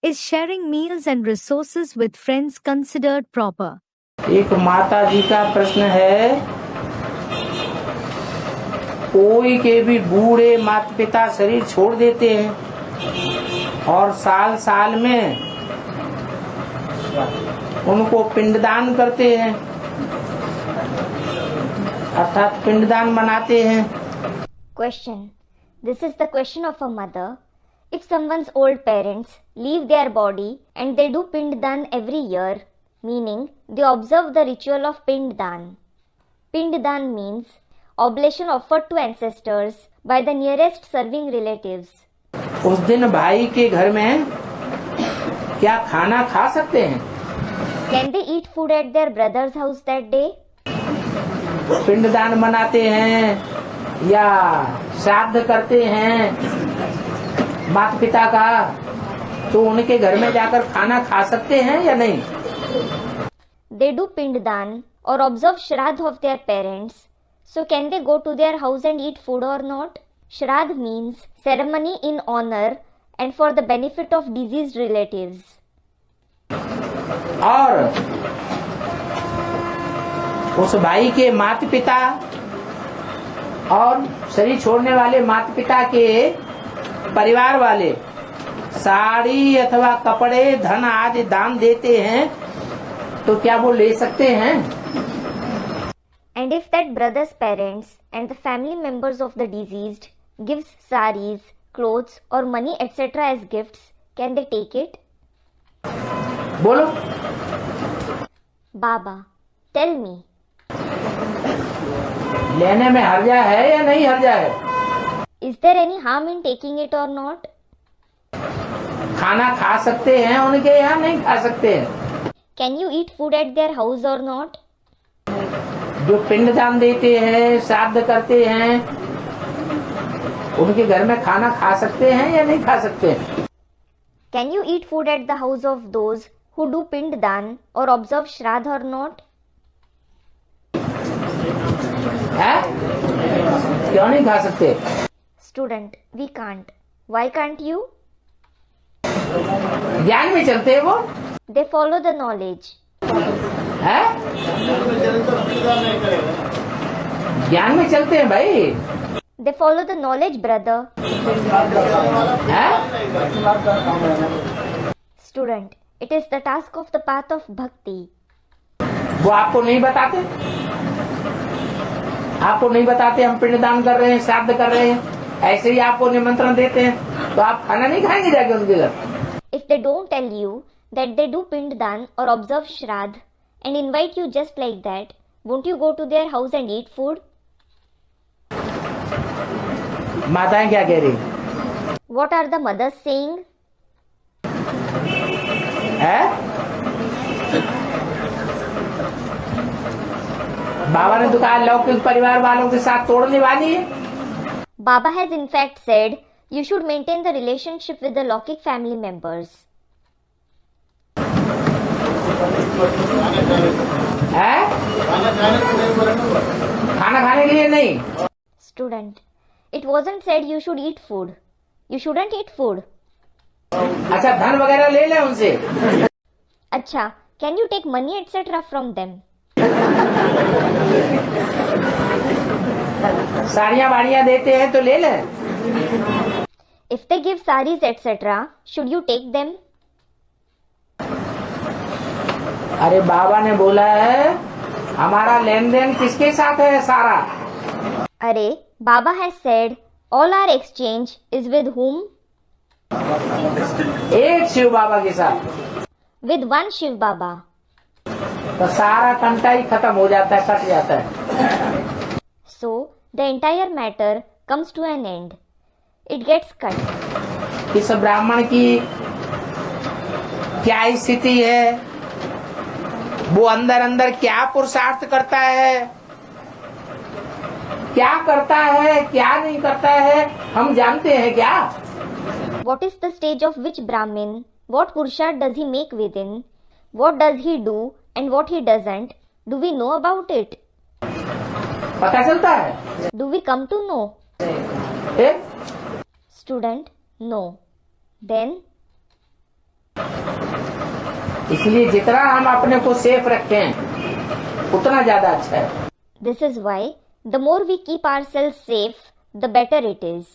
Is sharing meals and resources with friends considered proper? एक माता जी का प्रश्न है, कोई के भी बूढ़े माता पिता शरीर छोड़ देते हैं और साल साल में उनको पिंडदान करते हैं, अर्थात पिंडदान मनाते हैं। Question. This is the question of a mother. If someone's old parents leave their body and they do Pinddan every year, meaning they observe the ritual of Pinddan. Pinddan means oblation offered to ancestors by the nearest serving relatives. उस दिन भाई के घर में क्या खाना खा सकते हैं? Can they eat food at their brother's house that day? पिंडदान मनाते हैं या श्राद्ध करते हैं माता पिता का, तो उनके घर में जाकर खाना खा सकते हैं या नहीं? They do Pinddan or observe Shraddh of their parents. So can they go to their house and eat food or not? Shraddh means ceremony in honor and for the benefit of deceased relatives. और उस भाई के माता पिता और शरीर छोड़ने वाले माता पिता के परिवार वाले साड़ी अथवा कपड़े धन आदि दान देते हैं, तो क्या वो ले सकते हैं? And if that brother's parents and the family members of the deceased gives saris, clothes or money etc. as gifts, can they take it? बोलो। Baba, tell me. लेने में हर्जा है या नहीं हर्जा है? Is there any harm in taking it or not? खाना खा सकते हैं उनके यहाँ, नहीं खा सकते हैं? Can you eat food at their house or not? जो पिंडदान देते हैं, श्राद्ध करते हैं, उनके घर में खाना खा सकते हैं या नहीं खा सकते हैं? Can you eat food at the house of those who do Pinddan or observe Shraddh or not? है? क्यों नहीं खा सकते? Student, we can't. Why can't you? ज्ञान में चलते हैं वो, They follow the knowledge. है? ज्ञान में चलते हैं भाई, They follow the knowledge, brother. है? Student, it is the task of the path of bhakti. वो आपको नहीं बताते, आपको नहीं बताते हम पिंडदान कर रहे हैं, श्राद्ध कर रहे हैं, ऐसे ही आपको निमंत्रण देते हैं, तो आप खाना नहीं खाएंगे जाके उनके घर? If they don't tell you that they do Pinddan or observe Shraddh and invite you just like that, won't you go to their house and eat food? माताएं क्या कह रही What are the mothers saying? है? बाबा ने तो कहा लौकिक परिवार वालों के साथ तोड़ने वाली है। Baba has in fact said you should maintain the relationship with the Lokik family members. है? खाना खाने के लिए नहीं। Student, it wasn't said you should eat food. You shouldn't eat food. अच्छा धन वगैरह ले ले उनसे। Acha, can you take money etc. from them? साड़ियाँ बाड़ियाँ देते हैं तो ले ले। If they give saris etc., should you take them? अरे बाबा ने बोला है हमारा लेन देन किसके साथ है सारा? Are, Baba has said all our exchange is with whom? एक शिव बाबा के साथ। With one Shiv Baba. तो सारा कंटा ही खत्म हो जाता है, कट जाता है। So, the entire matter comes to an end. It gets cut. इस ब्राह्मण की क्या स्थिति है, वो अंदर अंदर क्या पुरुषार्थ करता है, क्या करता है क्या नहीं करता है, हम जानते हैं क्या? What is the stage of which Brahmin? What Purusharth does he make within? What does he do and what he doesn't? Do we know about it? पता चलता है? Do we come to know? A? Student, no. Then? इसलिए जितना हम अपने को safe रखें उतना ज्यादा अच्छा है। This is why the more we keep ourselves safe, the better it is.